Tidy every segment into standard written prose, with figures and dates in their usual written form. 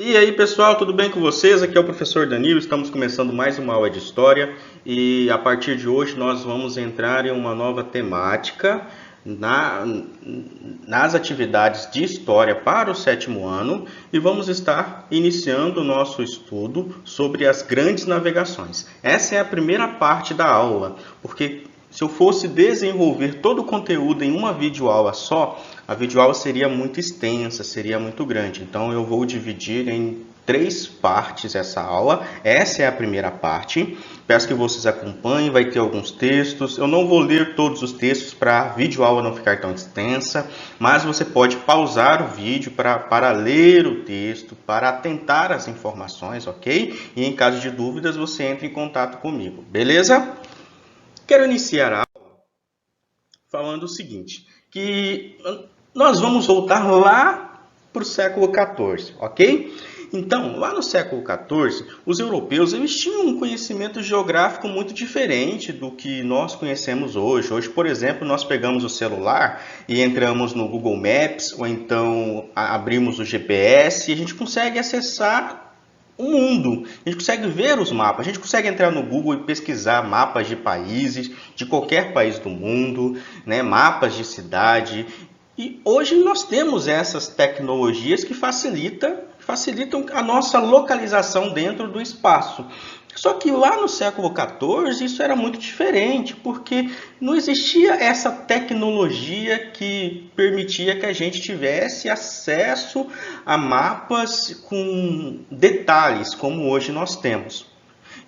E aí, pessoal, tudo bem com vocês? Aqui é o professor Danilo. Estamos começando mais uma aula de história e a partir de hoje nós vamos entrar em uma nova temática nas atividades de história para o sétimo ano e vamos estar iniciando o nosso estudo sobre as grandes navegações. Essa é a primeira parte da aula, porque se eu fosse desenvolver todo o conteúdo em uma videoaula só, a videoaula seria muito extensa, seria muito grande. Então eu vou dividir em 3 partes essa aula. Essa é a primeira parte. Peço que vocês acompanhem, vai ter alguns textos. Eu não vou ler todos os textos para a videoaula não ficar tão extensa, mas você pode pausar o vídeo para ler o texto, para atentar às informações, ok? E em caso de dúvidas, você entra em contato comigo, beleza? Quero iniciar a aula falando o seguinte, que nós vamos voltar lá para o século XIV, ok? Então, lá no século XIV, os europeus eles tinham um conhecimento geográfico muito diferente do que nós conhecemos hoje. Hoje, por exemplo, nós pegamos o celular e entramos no Google Maps, ou então abrimos o GPS e a gente consegue acessar o mundo. A gente consegue ver os mapas, a gente consegue entrar no Google e pesquisar mapas de países, de qualquer país do mundo, né? Mapas de cidade. E hoje nós temos essas tecnologias que facilitam a nossa localização dentro do espaço. Só que lá no século XIV isso era muito diferente, porque não existia essa tecnologia que permitia que a gente tivesse acesso a mapas com detalhes, como hoje nós temos.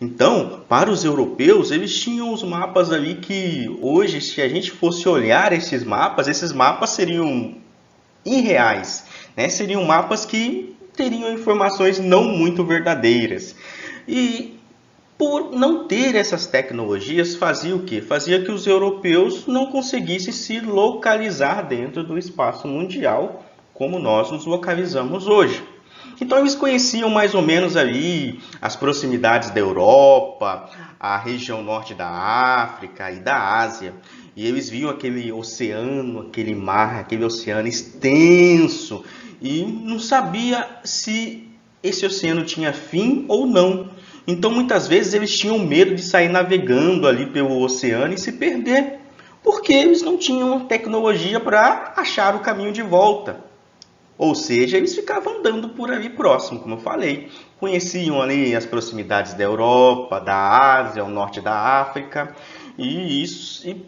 Então, para os europeus, eles tinham os mapas ali que hoje, se a gente fosse olhar esses mapas seriam irreais, né? Seriam mapas que teriam informações não muito verdadeiras. E por não ter essas tecnologias, fazia o quê? Fazia que os europeus não conseguissem se localizar dentro do espaço mundial como nós nos localizamos hoje. Então eles conheciam mais ou menos ali as proximidades da Europa, a região norte da África e da Ásia. E eles viam aquele oceano, aquele mar, aquele oceano extenso e não sabia se esse oceano tinha fim ou não. Então muitas vezes eles tinham medo de sair navegando ali pelo oceano e se perder, porque eles não tinham tecnologia para achar o caminho de volta. Ou seja, eles ficavam andando por ali próximo, como eu falei. Conheciam ali as proximidades da Europa, da Ásia, o norte da África. E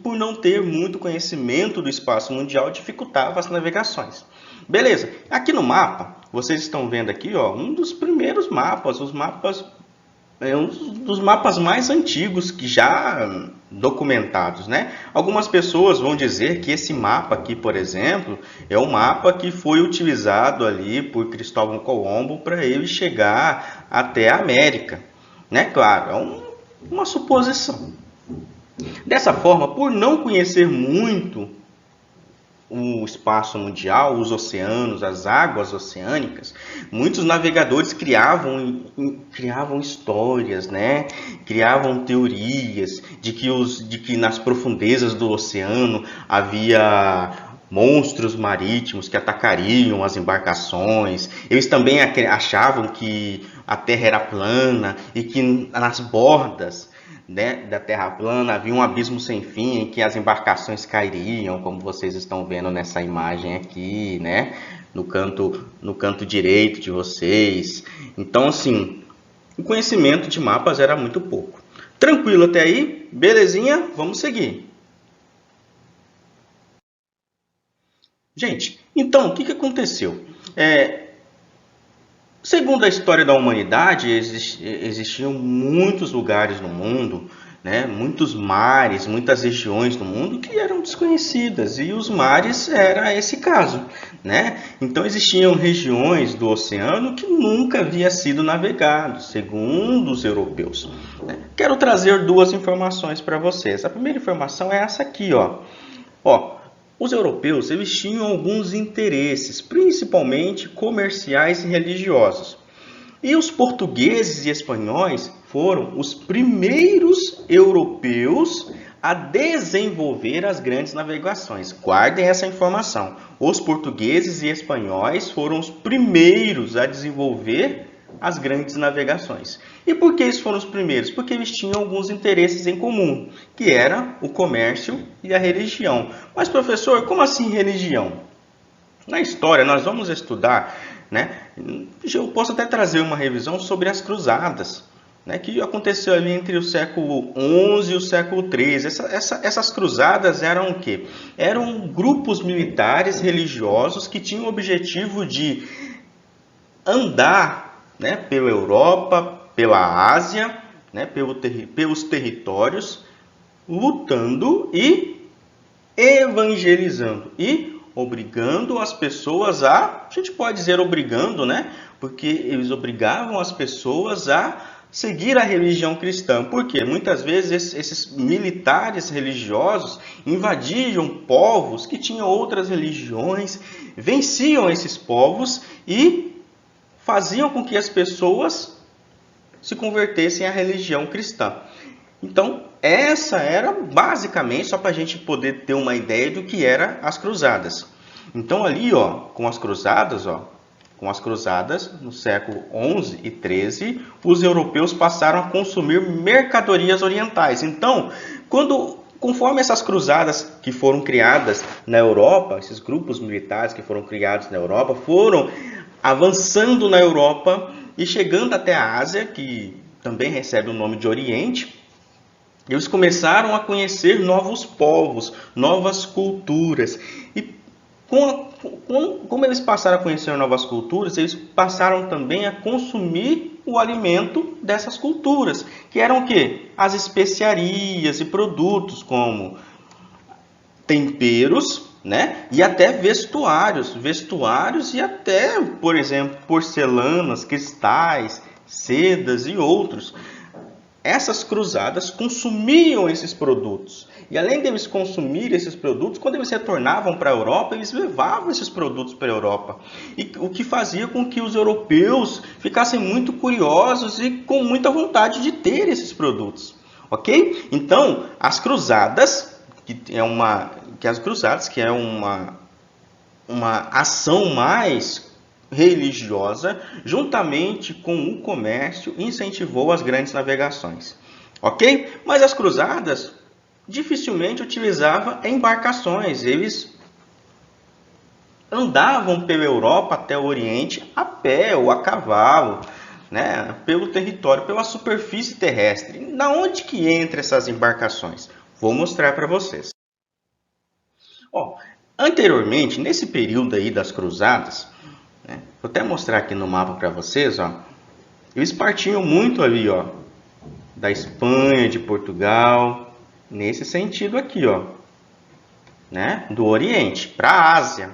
por não ter muito conhecimento do espaço mundial, dificultava as navegações. Beleza, aqui no mapa, vocês estão vendo aqui, ó, um dos primeiros mapas, um dos mapas mais antigos que já documentados, né? Algumas pessoas vão dizer que esse mapa aqui, por exemplo, é um mapa que foi utilizado ali por Cristóvão Colombo para ele chegar até a América, né? Claro, é uma suposição. Dessa forma, por não conhecer muito o espaço mundial, os oceanos, as águas oceânicas, muitos navegadores criavam histórias, né? Criavam teorias de que nas profundezas do oceano havia monstros marítimos que atacariam as embarcações. Eles também achavam que a Terra era plana e que nas bordas, né, da Terra plana havia um abismo sem fim em que as embarcações cairiam, como vocês estão vendo nessa imagem aqui, né, no canto direito de vocês. Então, assim, o conhecimento de mapas era muito pouco. Tranquilo até aí? Belezinha? Vamos seguir. Gente, então, o que aconteceu? Segundo a história da humanidade, existiam muitos lugares no mundo, né? Muitos mares, muitas regiões do mundo que eram desconhecidas, e os mares era esse caso, né? Então existiam regiões do oceano que nunca havia sido navegado, segundo os europeus, né? Quero trazer 2 informações para vocês. A primeira informação é essa aqui, ó. Os europeus eles tinham alguns interesses, principalmente comerciais e religiosos. E os portugueses e espanhóis foram os primeiros europeus a desenvolver as grandes navegações. Guardem essa informação. Os portugueses e espanhóis foram os primeiros a desenvolver as grandes navegações. E por que eles foram os primeiros? Porque eles tinham alguns interesses em comum, que era o comércio e a religião. Mas, professor, como assim religião? Na história, nós vamos estudar, né? Eu posso até trazer uma revisão sobre as cruzadas, né, que aconteceu ali entre o século XI e o século XIII. Essas cruzadas eram o quê? Eram grupos militares religiosos que tinham o objetivo de andar, né, pela Europa, pela Ásia, né, pelos territórios, lutando e evangelizando e obrigando as pessoas a gente pode dizer obrigando, né, porque eles obrigavam as pessoas a seguir a religião cristã. Por quê? Muitas vezes esses militares religiosos invadiam povos que tinham outras religiões, venciam esses povos e faziam com que as pessoas se convertessem à religião cristã. Então, essa era basicamente, só para a gente poder ter uma ideia do que eram as cruzadas. Então, ali, com as cruzadas, no século XI e XIII, os europeus passaram a consumir mercadorias orientais. Então, conforme essas cruzadas que foram criadas na Europa, esses grupos militares que foram criados na Europa, foram avançando na Europa e chegando até a Ásia, que também recebe o nome de Oriente, eles começaram a conhecer novos povos, novas culturas. E como eles passaram a conhecer novas culturas, eles passaram também a consumir o alimento dessas culturas, que eram o quê? As especiarias e produtos como temperos, né? E até vestuários e até, por exemplo, porcelanas, cristais, sedas e outros. Essas cruzadas consumiam esses produtos. E além deles consumir esses produtos, quando eles retornavam para a Europa, eles levavam esses produtos para a Europa. E o que fazia com que os europeus ficassem muito curiosos e com muita vontade de ter esses produtos. Ok? Então, as cruzadas, que é uma ação mais religiosa, juntamente com o comércio, incentivou as grandes navegações. Ok? Mas as cruzadas dificilmente utilizavam embarcações. Eles andavam pela Europa até o Oriente a pé ou a cavalo, né? Pelo território, pela superfície terrestre. Na onde que entram essas embarcações? Vou mostrar para vocês. Anteriormente, nesse período aí das cruzadas, vou até mostrar aqui no mapa para vocês, eles partiam muito ali, da Espanha, de Portugal, nesse sentido aqui, né, do Oriente para a Ásia.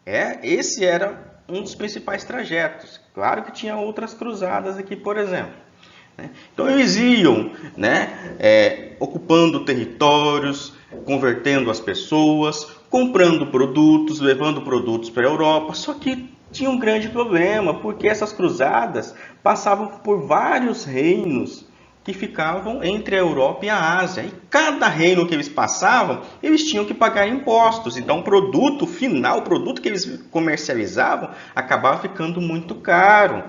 Esse era um dos principais trajetos. Claro que tinha outras cruzadas aqui, por exemplo. Então eles iam, né, ocupando territórios, convertendo as pessoas, comprando produtos, levando produtos para a Europa. Só que tinha um grande problema, porque essas cruzadas passavam por vários reinos que ficavam entre a Europa e a Ásia. E cada reino que eles passavam, eles tinham que pagar impostos. Então o produto final, o produto que eles comercializavam, acabava ficando muito caro.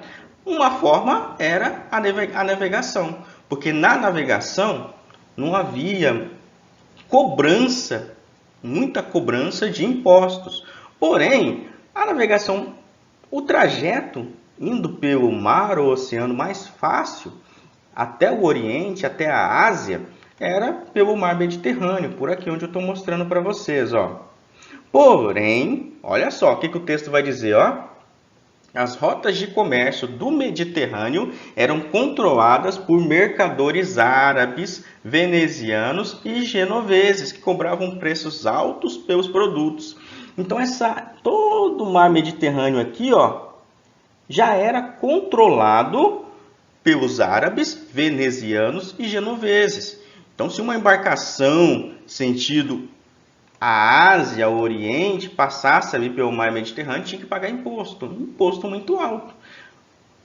Uma forma era a navegação, porque na navegação não havia muita cobrança de impostos. Porém, a navegação, o trajeto indo pelo mar ou oceano mais fácil até o Oriente, até a Ásia, era pelo mar Mediterrâneo, por aqui onde eu estou mostrando para vocês. Porém, olha só o que o texto vai dizer. As rotas de comércio do Mediterrâneo eram controladas por mercadores árabes, venezianos e genoveses, que cobravam preços altos pelos produtos. Então, todo o mar Mediterrâneo aqui, já era controlado pelos árabes, venezianos e genoveses. Então, se uma embarcação sentido a Ásia, o Oriente, passasse ali pelo mar Mediterrâneo, tinha que pagar imposto muito alto.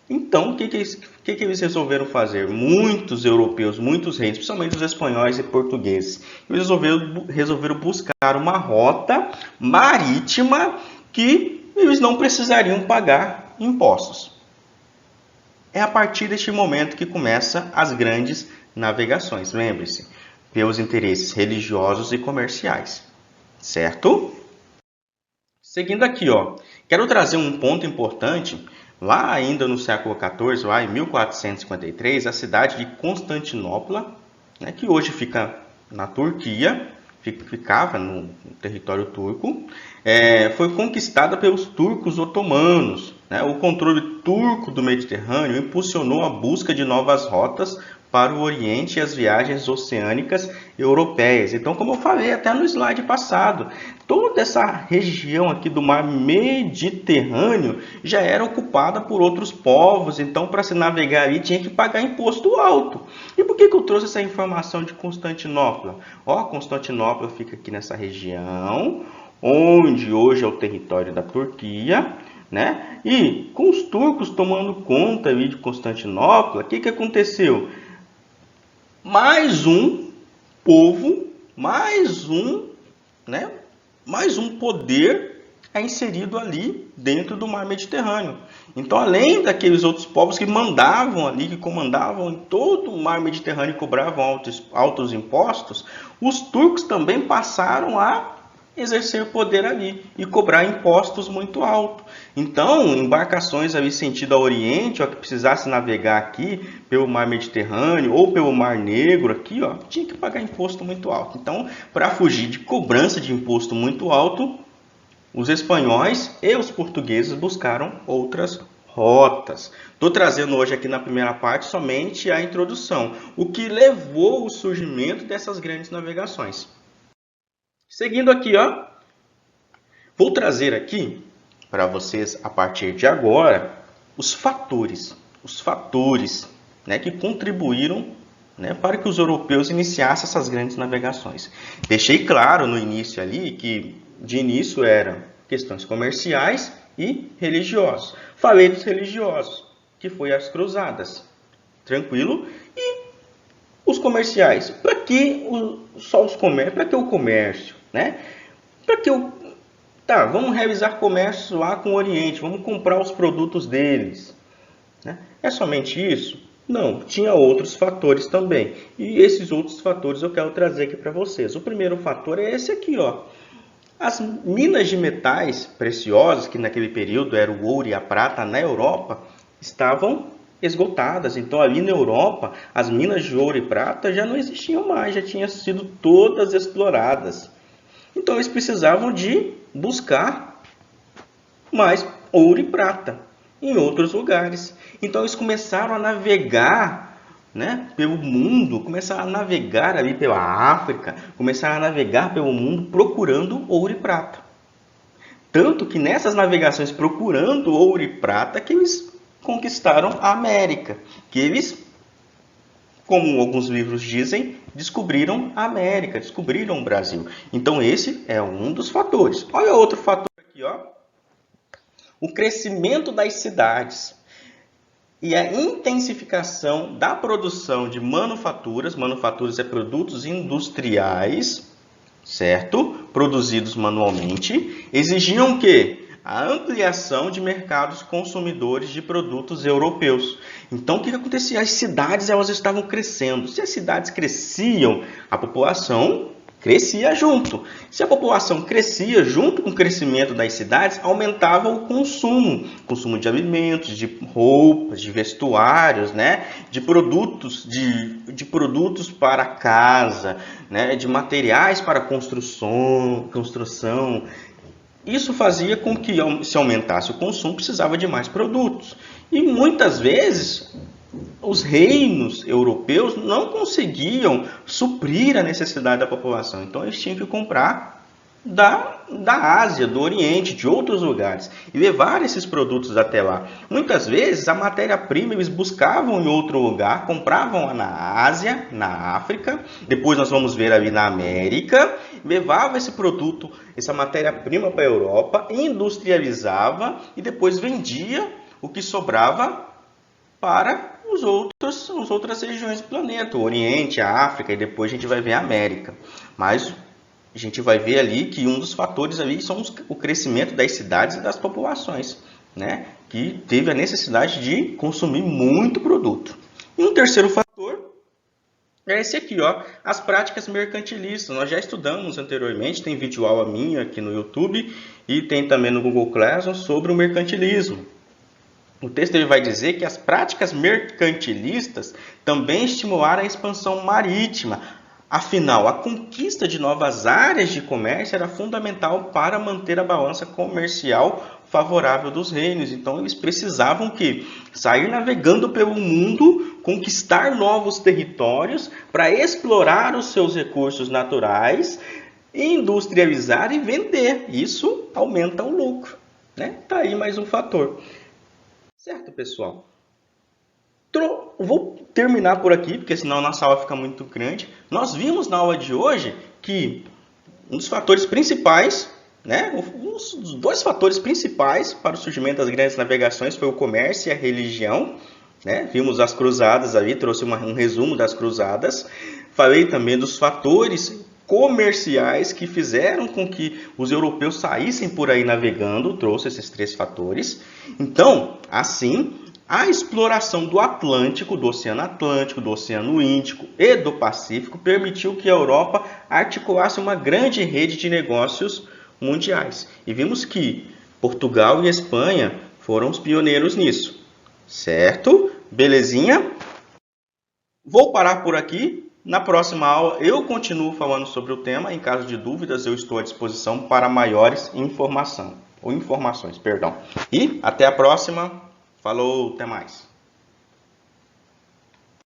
Então, que eles resolveram fazer? Muitos europeus, muitos reis, principalmente os espanhóis e portugueses, eles resolveram buscar uma rota marítima que eles não precisariam pagar impostos. É a partir deste momento que começam as grandes navegações, lembre-se, pelos interesses religiosos e comerciais, certo? Seguindo aqui, ó, quero trazer um ponto importante. Lá ainda no século XIV, lá em 1453, a cidade de Constantinopla, né, que hoje fica na Turquia, ficava no território turco, foi conquistada pelos turcos otomanos. Né? O controle turco do Mediterrâneo impulsionou a busca de novas rotas para o Oriente e as viagens oceânicas europeias. Então, como eu falei até no slide passado, toda essa região aqui do mar Mediterrâneo já era ocupada por outros povos, então para se navegar ali tinha que pagar imposto alto. E por que eu trouxe essa informação de Constantinopla? Ó, Constantinopla fica aqui nessa região, onde hoje é o território da Turquia, né? E com os turcos tomando conta ali de Constantinopla, o que aconteceu? Mais um povo, mais um poder é inserido ali dentro do mar Mediterrâneo. Então, além daqueles outros povos que mandavam ali, que comandavam em todo o mar Mediterrâneo e cobravam altos impostos, os turcos também passaram a exercer poder ali e cobrar impostos muito altos. Então, embarcações ali sentido ao Oriente, ó, que precisasse navegar aqui pelo mar Mediterrâneo ou pelo mar Negro, aqui, ó, tinha que pagar imposto muito alto. Então, para fugir de cobrança de imposto muito alto, os espanhóis e os portugueses buscaram outras rotas. Estou trazendo hoje aqui na primeira parte somente a introdução, o que levou ao surgimento dessas grandes navegações. Seguindo aqui, ó, vou trazer aqui para vocês, a partir de agora, os fatores, né, que contribuíram, né, para que os europeus iniciassem essas grandes navegações. Deixei claro no início ali que, de início, eram questões comerciais e religiosos. Falei dos religiosos, que foi as cruzadas. Tranquilo? E os comerciais, para que só os comércios? Para que o comércio, né? Para que vamos realizar comércio lá com o Oriente, vamos comprar os produtos deles, né? É somente isso? Não, tinha outros fatores também. E esses outros fatores eu quero trazer aqui para vocês. O primeiro fator é esse aqui, ó. As minas de metais preciosos, que naquele período era o ouro e a prata na Europa, estavam esgotadas. Então, ali na Europa, as minas de ouro e prata já não existiam mais, já tinham sido todas exploradas. Então, eles precisavam de buscar mais ouro e prata em outros lugares. Então, eles começaram a navegar, né, pelo mundo, começaram a navegar ali pela África, começaram a navegar pelo mundo procurando ouro e prata. Tanto que nessas navegações procurando ouro e prata que eles conquistaram a América, que eles, como alguns livros dizem, descobriram a América, descobriram o Brasil. Então esse é um dos fatores. Olha outro fator aqui, ó. O crescimento das cidades e a intensificação da produção de manufaturas. Manufaturas é produtos industriais, certo? Produzidos manualmente, exigiam que a ampliação de mercados consumidores de produtos europeus. Então, o que acontecia? As cidades elas estavam crescendo. Se as cidades cresciam, a população crescia junto. Se a população crescia junto com o crescimento das cidades, aumentava o consumo. Consumo de alimentos, de roupas, de vestuários, né? De produtos, de produtos para casa, né? De materiais para construção. Isso fazia com que, se aumentasse o consumo, precisava de mais produtos. E muitas vezes os reinos europeus não conseguiam suprir a necessidade da população. Então eles tinham que comprar da Ásia, do Oriente, de outros lugares e levar esses produtos até lá. Muitas vezes a matéria-prima eles buscavam em outro lugar, compravam na Ásia, na África, depois nós vamos ver ali na América, levava esse produto, essa matéria-prima para a Europa, industrializava e depois vendia o que sobrava para as outras regiões do planeta, o Oriente, a África e depois a gente vai ver a América. Mas a gente vai ver ali que um dos fatores ali são o crescimento das cidades e das populações, né? Que teve a necessidade de consumir muito produto. E um terceiro fator é esse aqui, ó, as práticas mercantilistas. Nós já estudamos anteriormente, tem vídeo aula minha aqui no YouTube e tem também no Google Classroom sobre o mercantilismo. O texto ele vai dizer que as práticas mercantilistas também estimularam a expansão marítima. Afinal, a conquista de novas áreas de comércio era fundamental para manter a balança comercial favorável dos reinos. Então, eles precisavam que sair navegando pelo mundo, conquistar novos territórios para explorar os seus recursos naturais, industrializar e vender. Isso aumenta o lucro, né? Tá aí mais um fator. Certo, pessoal? Vou terminar por aqui, porque senão a nossa aula fica muito grande. Nós vimos na aula de hoje que um dos fatores principais, né, um dos dois fatores principais para o surgimento das grandes navegações foi o comércio e a religião. Né? Vimos as cruzadas ali, trouxe um resumo das cruzadas. Falei também dos fatores comerciais que fizeram com que os europeus saíssem por aí navegando, trouxe esses três fatores. Então, assim, a exploração do Atlântico, do Oceano Índico e do Pacífico permitiu que a Europa articulasse uma grande rede de negócios mundiais. E vimos que Portugal e Espanha foram os pioneiros nisso. Certo? Belezinha? Vou parar por aqui. Na próxima aula eu continuo falando sobre o tema. Em caso de dúvidas, eu estou à disposição para maiores informações. E até a próxima. Falou, até mais.